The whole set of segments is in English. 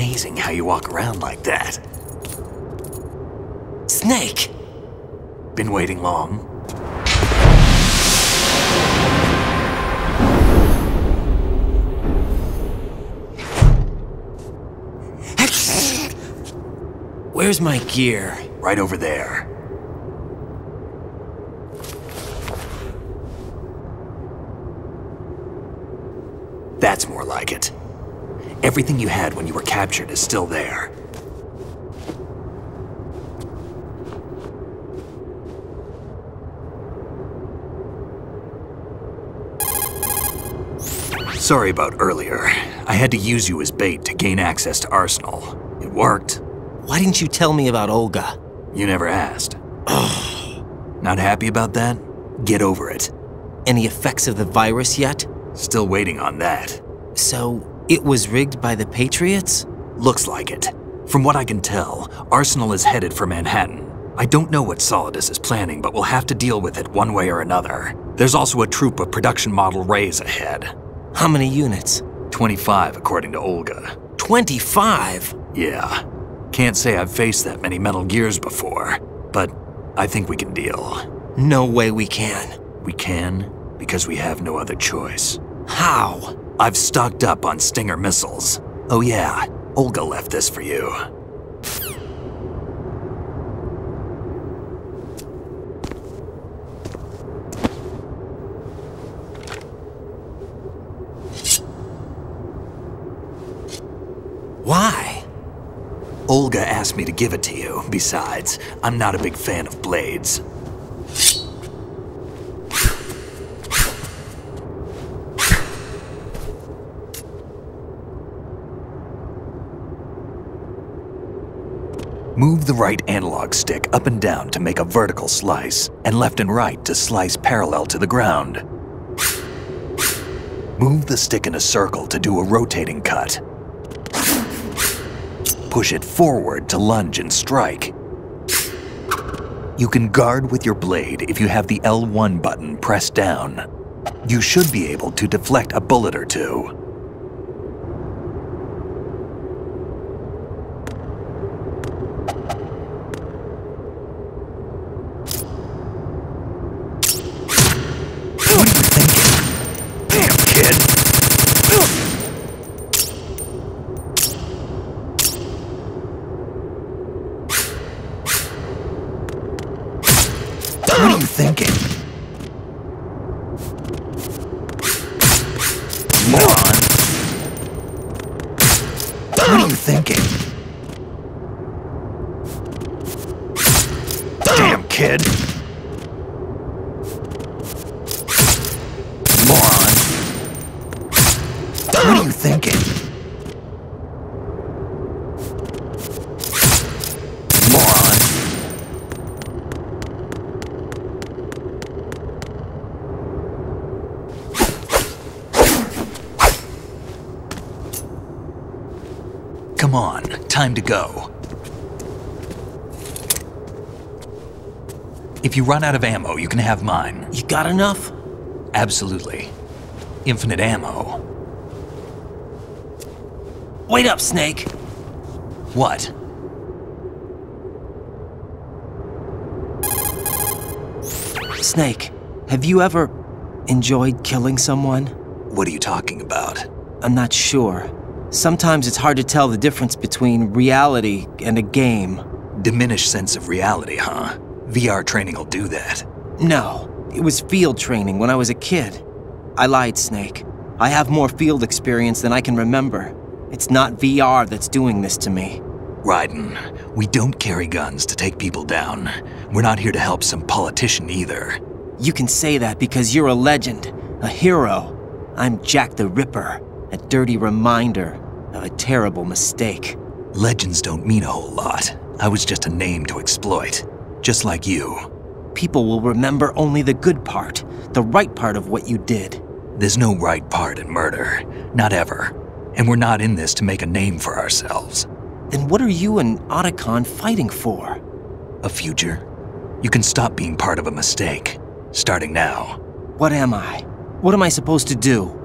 amazing how you walk around like that. Snake! Been waiting long? Where's my gear? Right over there. That's more like it. Everything you had when you were captured is still there. Sorry about earlier. I had to use you as bait to gain access to Arsenal. It worked. Why didn't you tell me about Olga? You never asked. Not happy about that? Get over it. Any effects of the virus yet? Still waiting on that. So, it was rigged by the Patriots? Looks like it. From what I can tell, Arsenal is headed for Manhattan. I don't know what Solidus is planning, but we'll have to deal with it one way or another. There's also a troop of production model Rays ahead. How many units? 25, according to Olga. 25? Yeah. Can't say I've faced that many Metal Gears before, but I think we can deal. No way we can. We can, because we have no other choice. How? I've stocked up on Stinger missiles. Oh yeah, Olga left this for you. Why? Olga asked me to give it to you. Besides, I'm not a big fan of blades. Move the right analog stick up and down to make a vertical slice, and left and right to slice parallel to the ground. Move the stick in a circle to do a rotating cut. Push it forward to lunge and strike. You can guard with your blade if you have the L1 button pressed down. You should be able to deflect a bullet or two. What are you thinking? Damn, kid. What are you thinking? Moron. What are you thinking? Damn, kid. Moron. What are you thinking? Moron. Come on, time to go. If you run out of ammo, you can have mine. You got enough? Absolutely. Infinite ammo. Wait up, Snake. What? Snake, have you ever enjoyed killing someone? What are you talking about? I'm not sure. Sometimes it's hard to tell the difference between reality and a game. Diminished sense of reality, huh? VR training will do that. No, it was field training when I was a kid. I lied, Snake. I have more field experience than I can remember. It's not VR that's doing this to me. Raiden, we don't carry guns to take people down. We're not here to help some politician either. You can say that because you're a legend, a hero. I'm Jack the Ripper, a dirty reminder of a terrible mistake. Legends don't mean a whole lot. I was just a name to exploit, just like you. People will remember only the good part, the right part of what you did. There's no right part in murder, not ever. And we're not in this to make a name for ourselves. Then what are you and Otacon fighting for? A future. You can stop being part of a mistake, starting now. What am I? What am I supposed to do?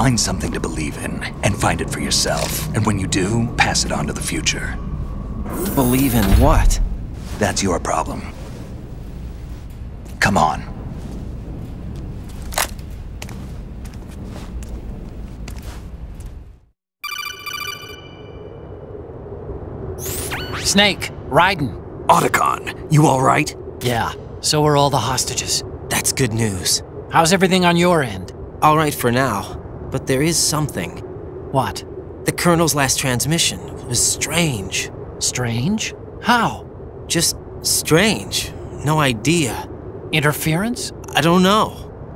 Find something to believe in, and find it for yourself. And when you do, pass it on to the future. Believe in what? That's your problem. Come on. Snake, Raiden. Otacon, you all right? Yeah, so are all the hostages. That's good news. How's everything on your end? All right for now, but there is something. What? The Colonel's last transmission was strange. Strange? How? Just strange. No idea. Interference? I don't know.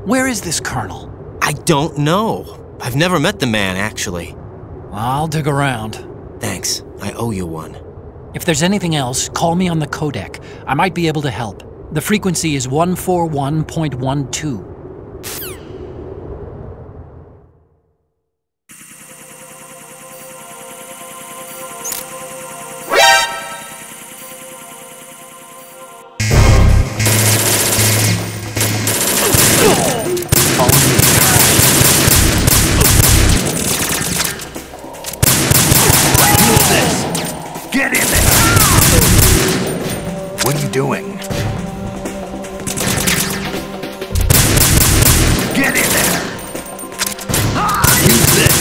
Where is this Colonel? I don't know. I've never met the man, actually. I'll dig around. Thanks. I owe you one. If there's anything else, call me on the codec. I might be able to help. The frequency is 141.12. Get in there! What are you doing? Get in there! Use this!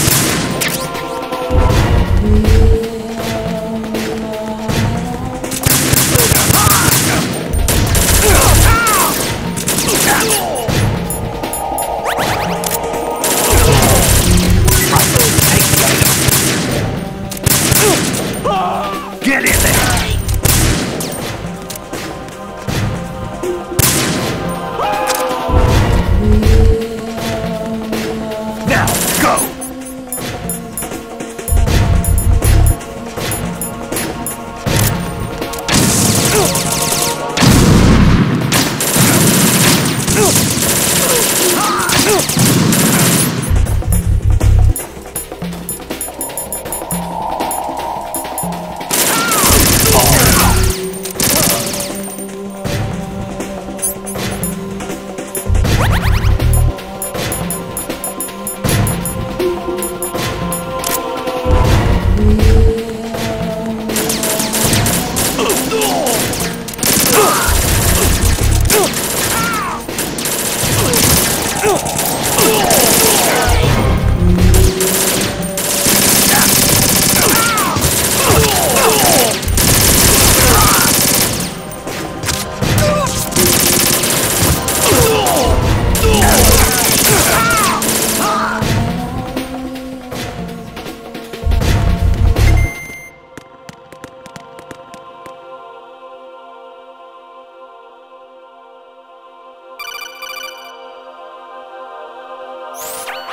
Get in there! Now, go!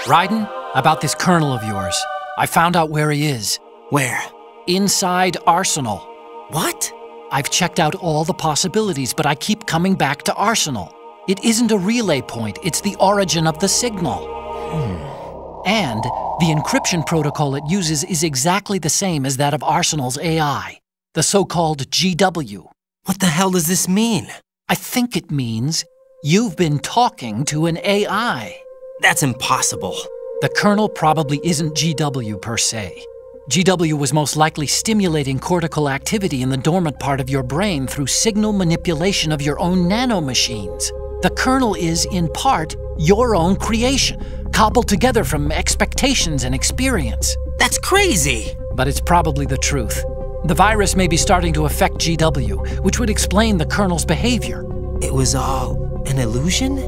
Raiden, about this colonel of yours. I found out where he is. Where? Inside Arsenal. What? I've checked out all the possibilities, but I keep coming back to Arsenal. It isn't a relay point, it's the origin of the signal. And the encryption protocol it uses is exactly the same as that of Arsenal's AI, the so-called GW. What the hell does this mean? I think it means you've been talking to an AI. That's impossible. The Colonel probably isn't GW per se. GW was most likely stimulating cortical activity in the dormant part of your brain through signal manipulation of your own nanomachines. The Colonel is, in part, your own creation, cobbled together from expectations and experience. That's crazy! But it's probably the truth. The virus may be starting to affect GW, which would explain the Colonel's behavior. It was all an illusion?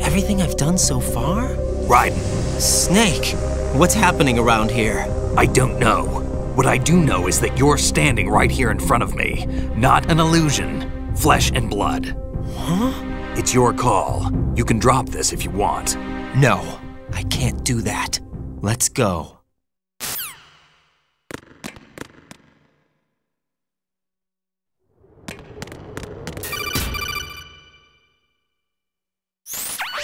Everything I've done so far? Raiden. Snake, what's happening around here? I don't know. What I do know is that you're standing right here in front of me. Not an illusion. Flesh and blood. Huh? It's your call. You can drop this if you want. No, I can't do that. Let's go.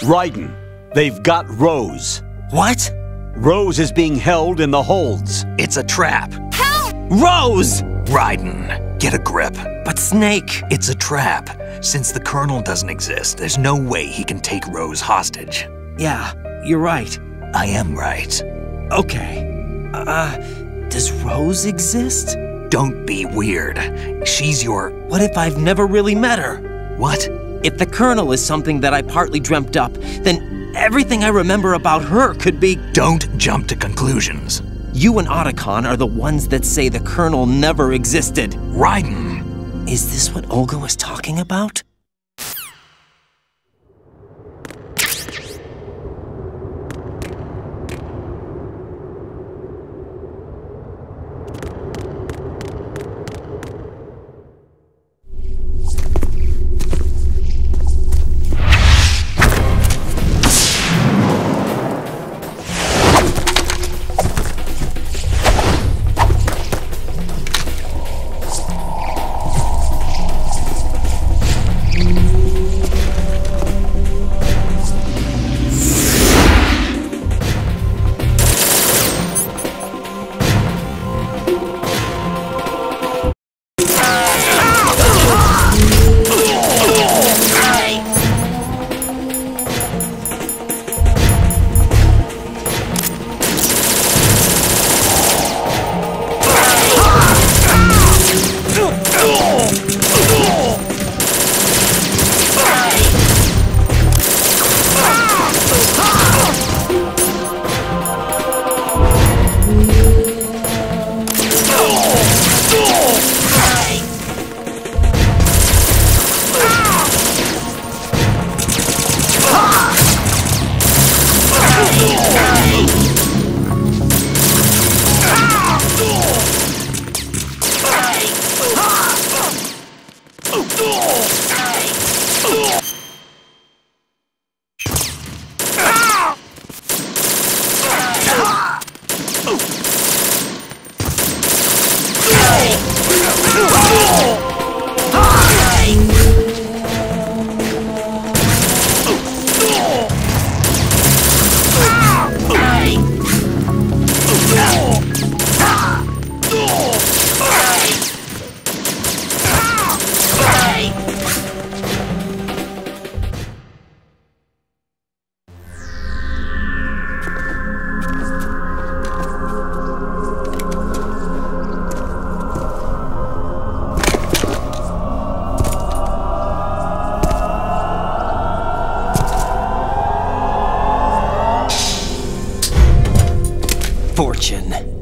Raiden, they've got Rose. What? Rose is being held in the holds. It's a trap. Help! Rose! Raiden, get a grip. But Snake... It's a trap. Since the Colonel doesn't exist, there's no way he can take Rose hostage. Yeah, you're right. I am right. Okay. Does Rose exist? Don't be weird. She's your... What if I've never really met her? What? If the Colonel is something that I partly dreamt up, then everything I remember about her could be... Don't jump to conclusions. You and Otacon are the ones that say the Colonel never existed. Raiden! Is this what Olga was talking about?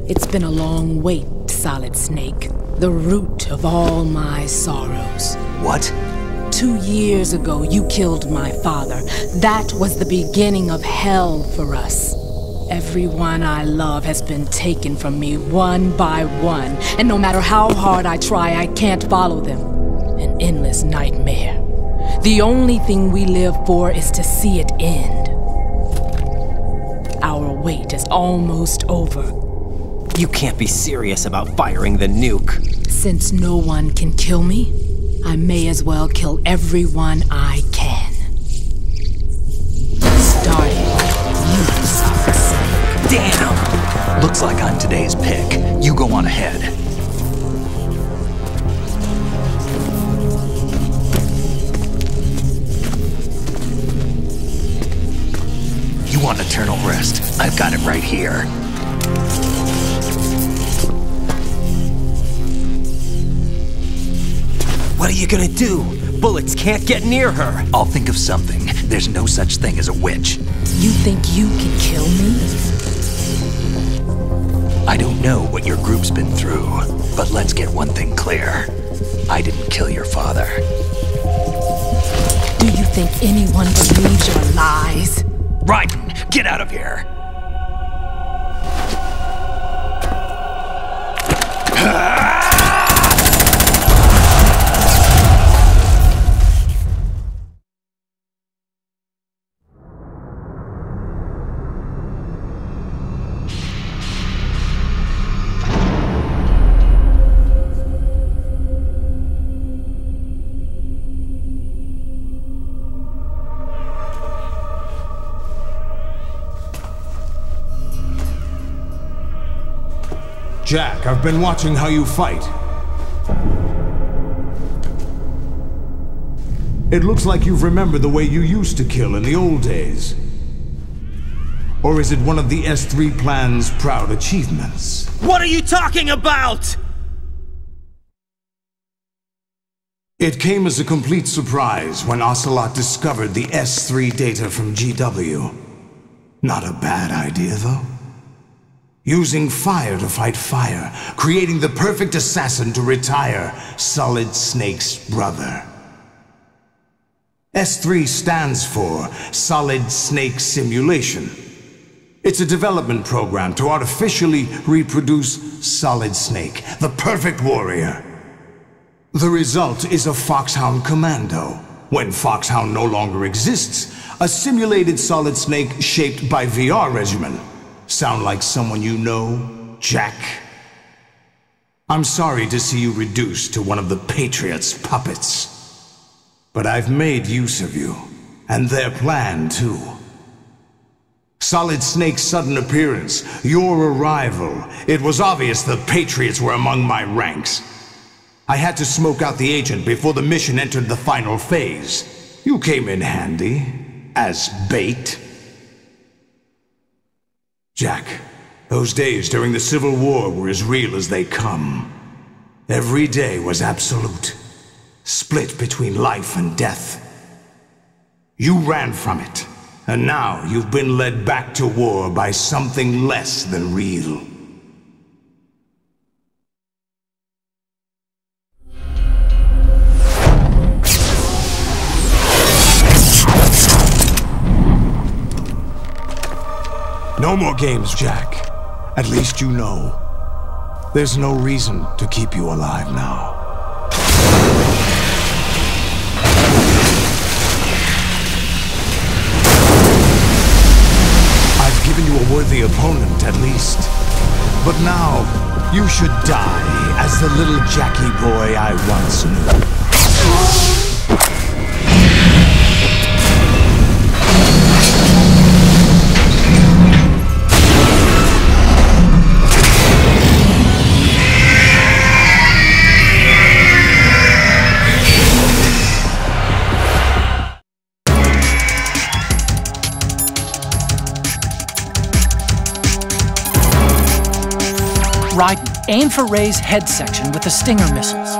It's been a long wait, Solid Snake. The root of all my sorrows. What? 2 years ago, you killed my father. That was the beginning of hell for us. Everyone I love has been taken from me one by one, and no matter how hard I try, I can't follow them. An endless nightmare. The only thing we live for is to see it end. Our wait is almost over. You can't be serious about firing the nuke. Since no one can kill me, I may as well kill everyone I can. Starting with you, Solid Snake. Damn! Looks like I'm today's pick. You go on ahead. You want eternal rest? I've got it right here. What are you gonna do? Bullets can't get near her. I'll think of something. There's no such thing as a witch. You think you can kill me? I don't know what your group's been through, but let's get one thing clear. I didn't kill your father. Do you think anyone believes your lies? Raiden, get out of here! Jack, I've been watching how you fight. It looks like you've remembered the way you used to kill in the old days. Or is it one of the S3 plan's proud achievements? What are you talking about? It came as a complete surprise when Ocelot discovered the S3 data from GW. Not a bad idea, though. Using fire to fight fire, creating the perfect assassin to retire Solid Snake's brother. S3 stands for Solid Snake Simulation. It's a development program to artificially reproduce Solid Snake, the perfect warrior. The result is a Foxhound Commando. When Foxhound no longer exists, a simulated Solid Snake shaped by VR regimen. Sound like someone you know, Jack? I'm sorry to see you reduced to one of the Patriots' puppets. But I've made use of you, and their plan too. Solid Snake's sudden appearance, your arrival, it was obvious the Patriots were among my ranks. I had to smoke out the agent before the mission entered the final phase. You came in handy, as bait. Jack, those days during the Civil War were as real as they come. Every day was absolute, split between life and death. You ran from it, and now you've been led back to war by something less than real. No more games, Jack. At least you know. There's no reason to keep you alive now. I've given you a worthy opponent, at least. But now, you should die as the little Jackie boy I once knew. Raiden, aim for Ray's head section with the Stinger missiles.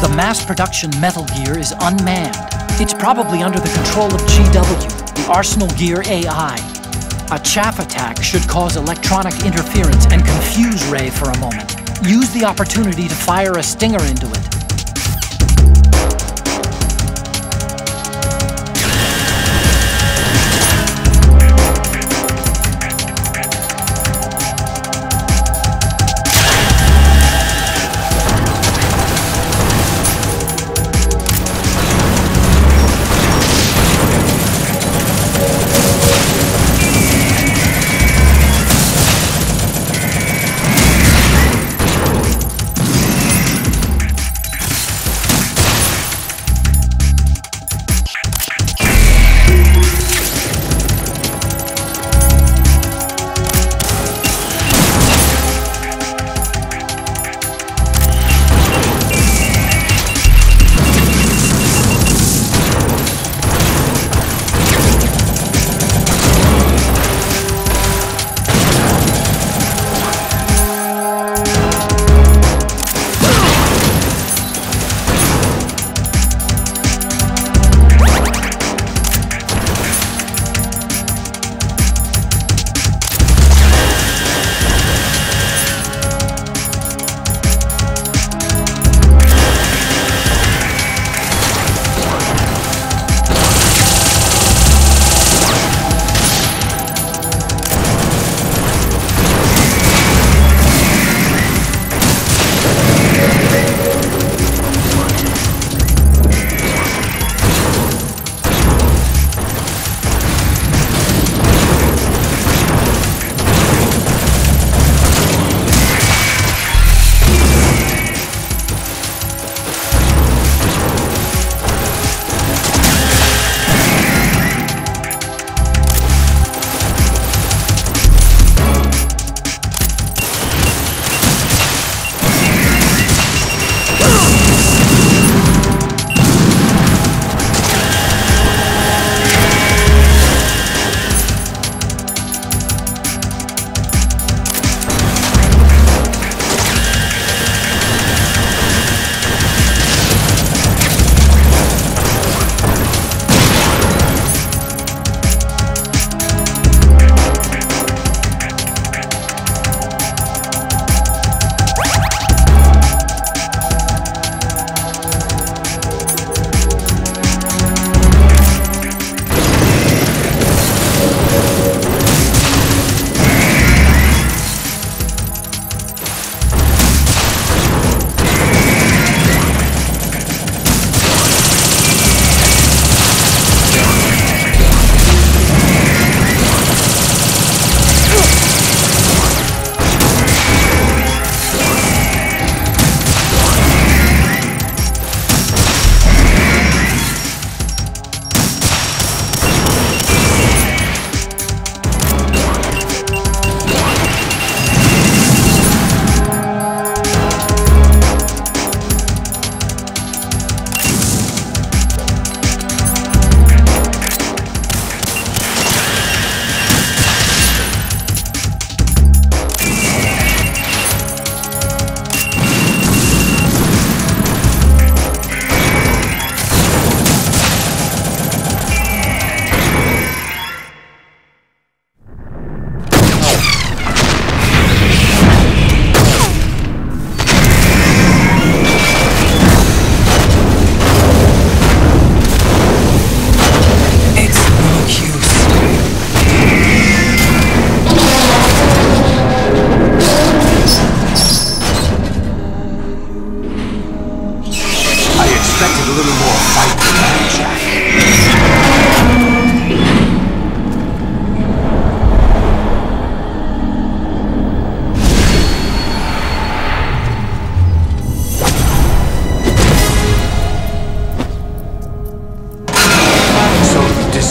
The mass production Metal Gear is unmanned. It's probably under the control of GW, the Arsenal Gear AI. A chaff attack should cause electronic interference and confuse Ray for a moment. Use the opportunity to fire a stinger into it.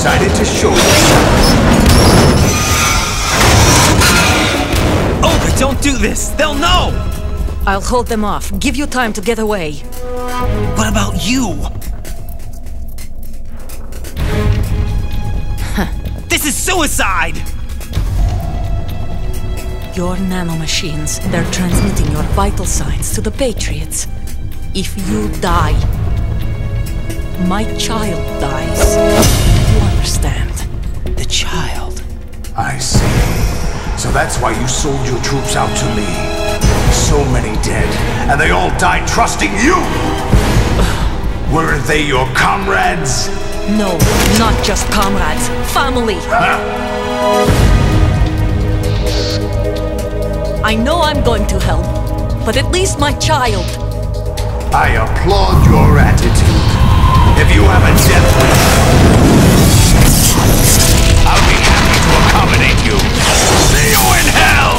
decided to show yourself. Olga, don't do this! They'll know! I'll hold them off. Give you time to get away. What about you? This is suicide! Your nanomachines, they're transmitting your vital signs to the Patriots. If you die, my child dies. You understand? The child. I see. So that's why you sold your troops out to me. So many dead, and they all died trusting you! Weren't they your comrades? No, not just comrades. Family. I know I'm going to hell, but at least my child. I applaud your attitude. If you have a death wish, I'll be happy to accommodate you. See you in hell!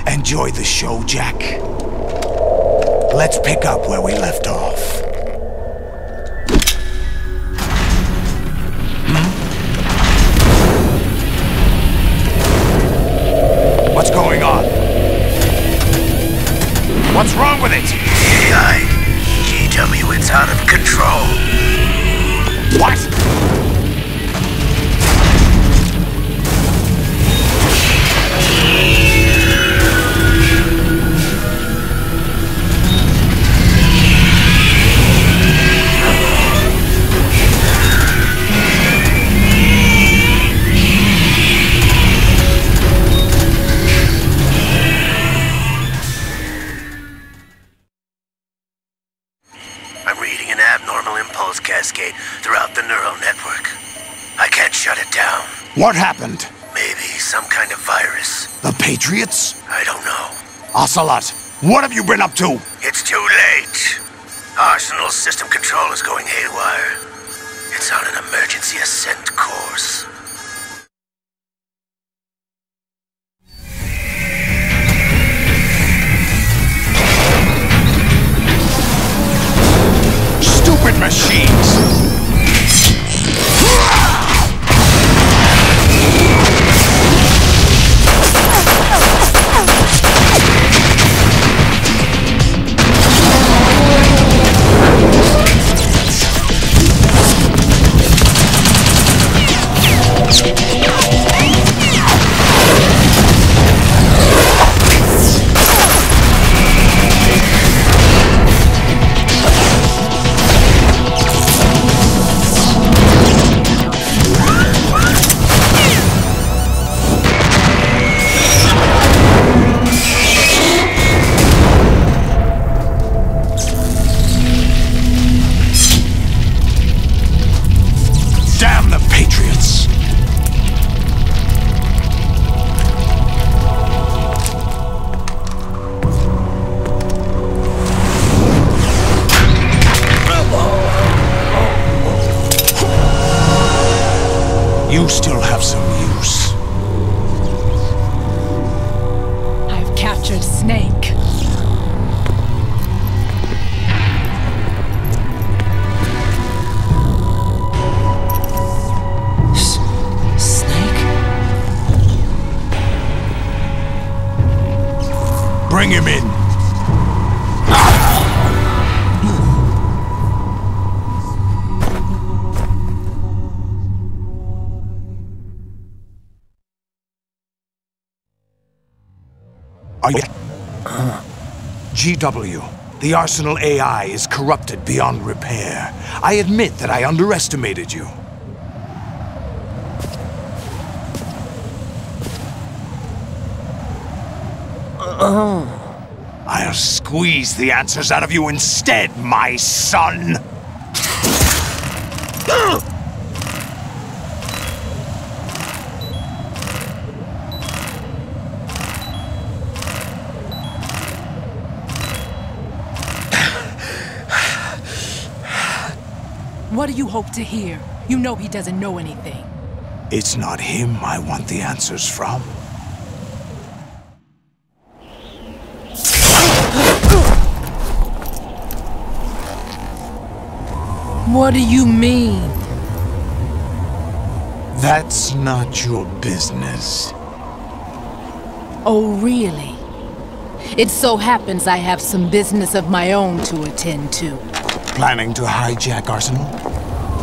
Enjoy the show, Jack. Let's pick up where we left off. What's going on? What's wrong with it? AI. GW, it's out of control. What? Cascade throughout the neural network. I can't shut it down. What happened? Maybe some kind of virus. The Patriots? I don't know. Ocelot, what have you been up to? It's too late. Arsenal system control is going haywire. It's on an emergency ascent course. Stupid machines! You still have some use. I've captured Snake. Snake? Bring him in. Are you... GW, the Arsenal AI is corrupted beyond repair. I admit that I underestimated you. I'll squeeze the answers out of you instead, my son! do you hope to hear? You know he doesn't know anything. It's not him I want the answers from. What do you mean? That's not your business. Oh, really? It so happens I have some business of my own to attend to. Planning to hijack Arsenal?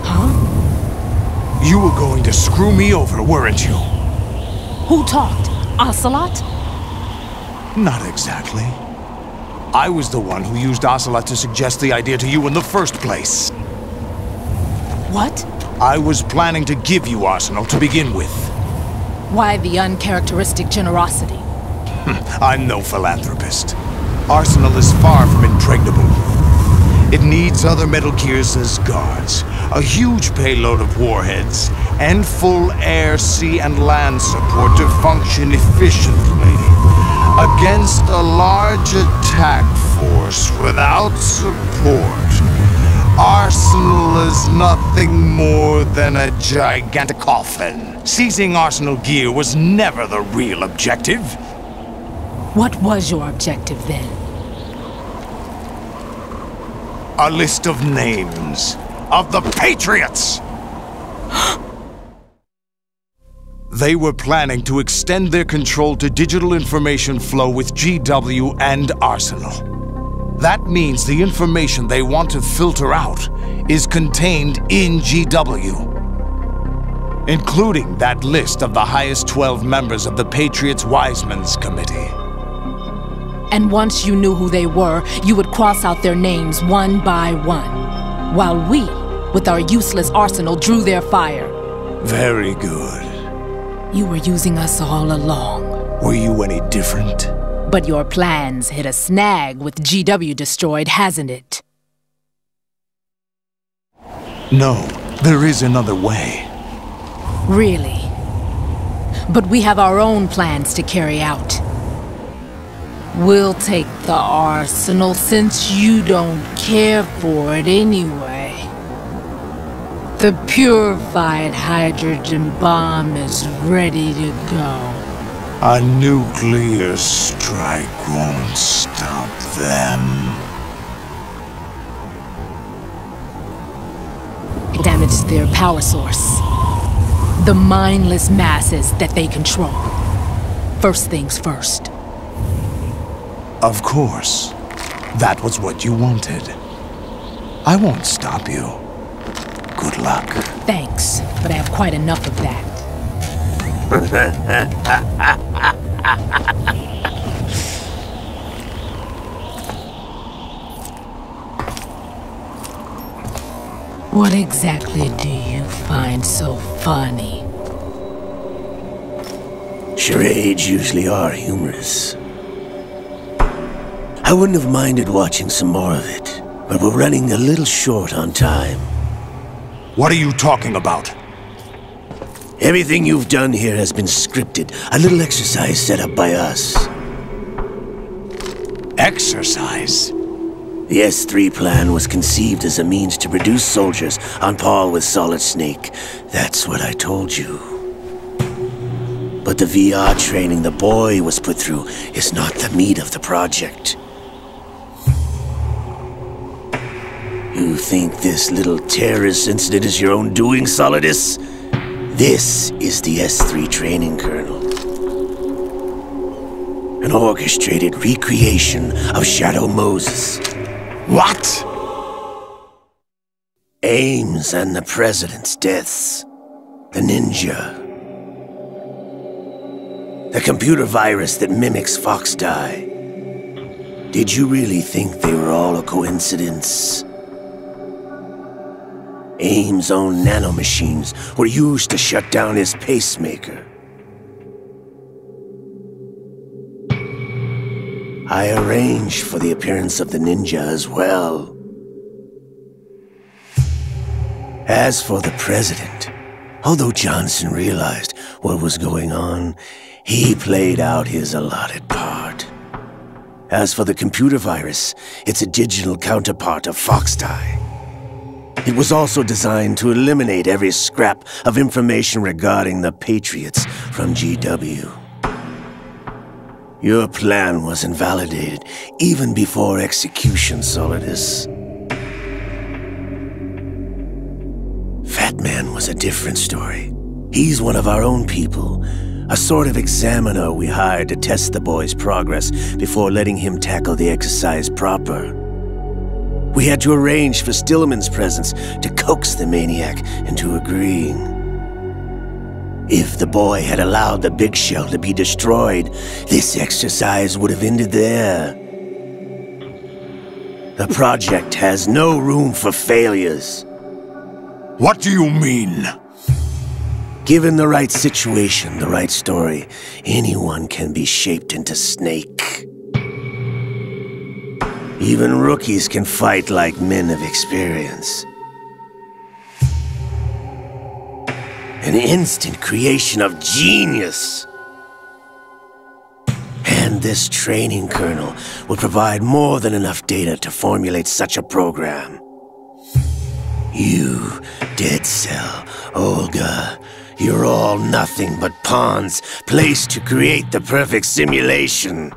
Huh? You were going to screw me over, weren't you? Who talked? Ocelot? Not exactly. I was the one who used Ocelot to suggest the idea to you in the first place. What? I was planning to give you Arsenal to begin with. Why the uncharacteristic generosity? I'm no philanthropist. Arsenal is far from impregnable. It needs other Metal Gears as guards, a huge payload of warheads, and full air, sea, and land support to function efficiently. Against a large attack force without support, Arsenal is nothing more than a gigantic coffin. Seizing Arsenal gear was never the real objective. What was your objective then? A list of names of the Patriots! They were planning to extend their control to digital information flow with GW and Arsenal. That means the information they want to filter out is contained in GW, including that list of the highest 12 members of the Patriots' Wiseman's Committee. And once you knew who they were, you would cross out their names one by one, while we, with our useless arsenal, drew their fire. Very good. You were using us all along. Were you any different? But your plans hit a snag with GW destroyed, hasn't it? No, there is another way. Really? But we have our own plans to carry out. We'll take the arsenal since you don't care for it anyway. The purified hydrogen bomb is ready to go. A nuclear strike won't stop them. It damaged their power source. The mindless masses that they control. First things first. Of course. That was what you wanted. I won't stop you. Good luck. Thanks, but I have quite enough of that. What exactly do you find so funny? Charades usually are humorous. I wouldn't have minded watching some more of it, but we're running a little short on time. What are you talking about? Everything you've done here has been scripted, a little exercise set up by us. Exercise? The S3 plan was conceived as a means to produce soldiers on par with Solid Снейк. That's what I told you. But the VR training the boy was put through is not the meat of the project. You think this little terrorist incident is your own doing, Solidus? This is the S3 training kernel. An orchestrated recreation of Shadow Moses. What? Ames and the President's deaths. The ninja. The computer virus that mimics Foxdie. Did you really think they were all a coincidence? Ames' own nanomachines were used to shut down his pacemaker. I arranged for the appearance of the ninja as well. As for the President, although Johnson realized what was going on, he played out his allotted part. As for the computer virus, it's a digital counterpart of Foxdie. It was also designed to eliminate every scrap of information regarding the Patriots from GW. Your plan was invalidated even before execution, Solidus. Fat Man was a different story. He's one of our own people, a sort of examiner we hired to test the boy's progress before letting him tackle the exercise proper. We had to arrange for Stillman's presence to coax the maniac into agreeing. If the boy had allowed the big shell to be destroyed, this exercise would have ended there. The project has no room for failures. What do you mean? Given the right situation, the right story, anyone can be shaped into Snake. Even rookies can fight like men of experience. An instant creation of genius. And this training kernel will provide more than enough data to formulate such a program. You, Dead Cell, Olga, you're all nothing but pawns placed to create the perfect simulation.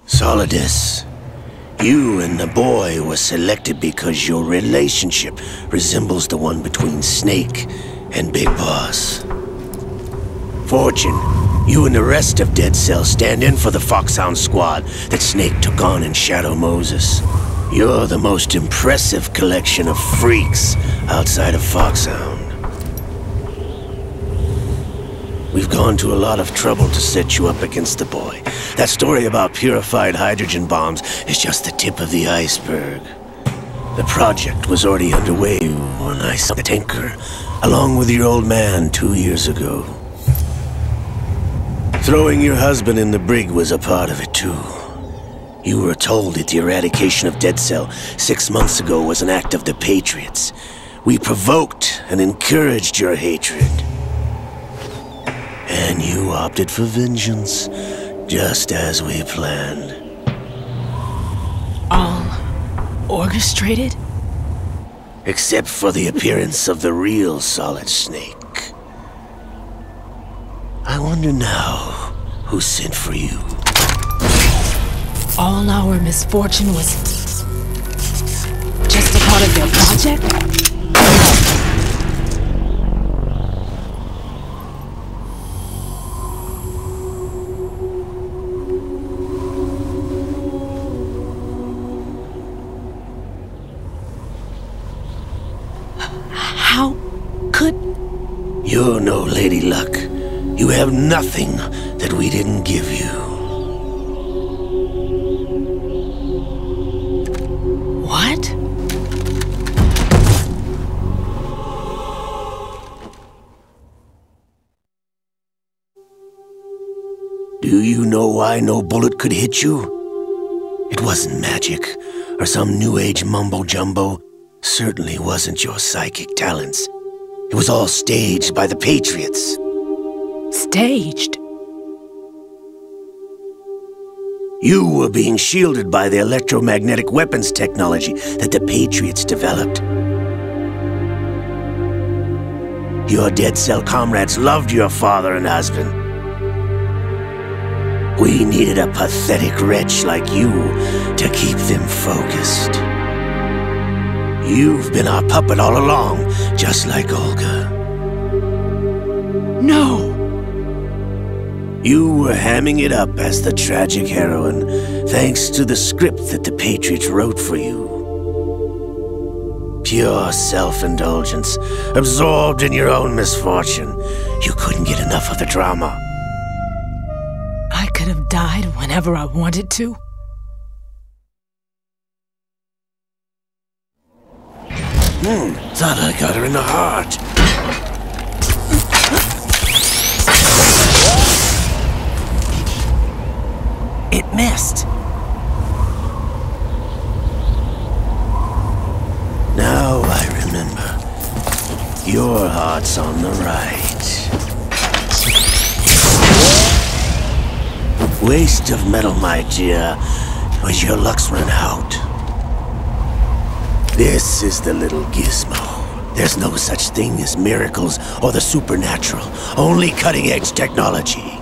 Solidus, you and the boy were selected because your relationship resembles the one between Snake and Big Boss. Fortune, you and the rest of Dead Cell stand in for the Foxhound squad that Snake took on in Shadow Moses. You're the most impressive collection of freaks outside of Foxhound. We've gone to a lot of trouble to set you up against the boy. That story about purified hydrogen bombs is just the tip of the iceberg. The project was already underway when I saw the Tanker, along with your old man 2 years ago. Throwing your husband in the brig was a part of it too. You were told that the eradication of Dead Cell 6 months ago was an act of the Patriots. We provoked and encouraged your hatred. And you opted for vengeance, just as we planned. All orchestrated? Except for the appearance of the real Solid Snake. I wonder now who sent for you. All our misfortune was just a part of their project? How could... You're no Lady Luck. You have nothing that we didn't give you. What? Do you know why no bullet could hit you? It wasn't magic, or some new age mumbo-jumbo. Certainly wasn't your psychic talents. It was all staged by the Patriots. Staged? You were being shielded by the electromagnetic weapons technology that the Patriots developed. Your Dead Cell comrades loved your father and husband. We needed a pathetic wretch like you to keep them focused. You've been our puppet all along, just like Olga. No! You were hamming it up as the tragic heroine, thanks to the script that the Patriots wrote for you. Pure self-indulgence, absorbed in your own misfortune. You couldn't get enough of the drama. I could have died whenever I wanted to. Thought I got her in the heart. It missed. Now I remember. Your heart's on the right. Waste of metal, my dear, when your luck's run out. This is the little gizmo. There's no such thing as miracles or the supernatural. Only cutting-edge technology.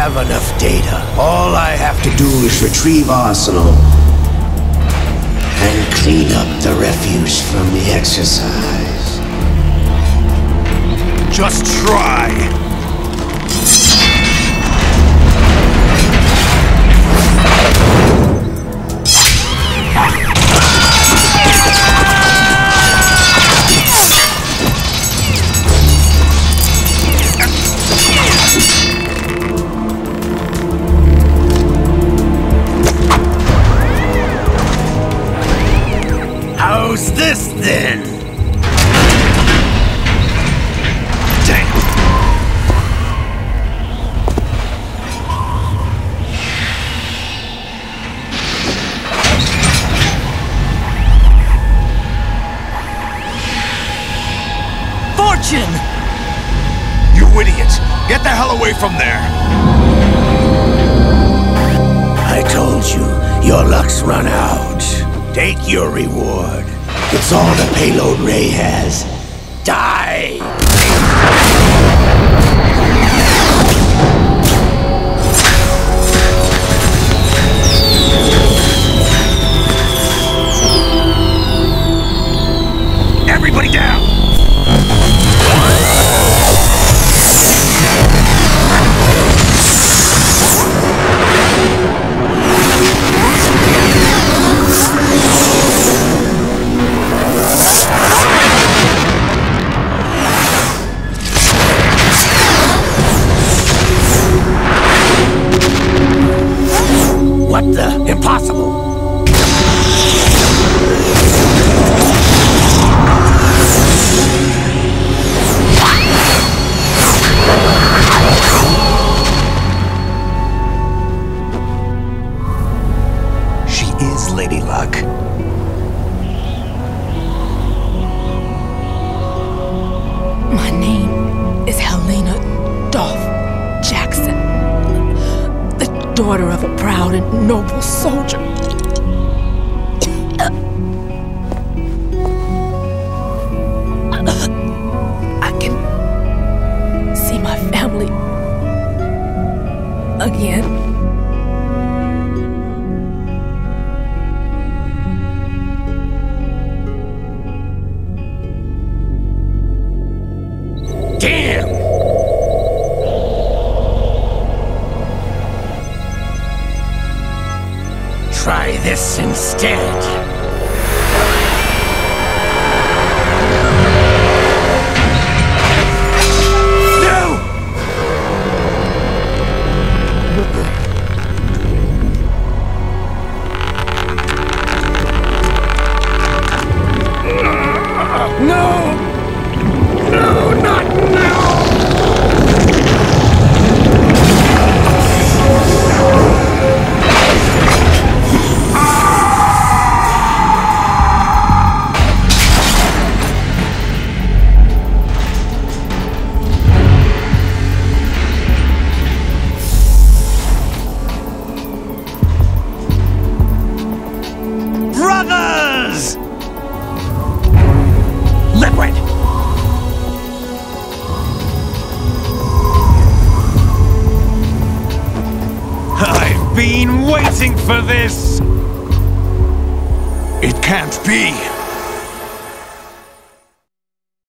Enough data. All I have to do is retrieve Arsenal and clean up the refuse from the exercise. Just try. How's this then? Damn. Fortune! You idiot! Get the hell away from there! I told you, your luck's run out. Take your reward. It's all the payload Ray has. Die! Everybody down! What the? Impossible! She is Lady Luck. My name is Helena Dolph Jackson, the daughter of a proud and noble soldier. I can see my family again. Damn! Try this instead. No! No! No, not now! Brothers! Liquid! I've been waiting for this! It can't be!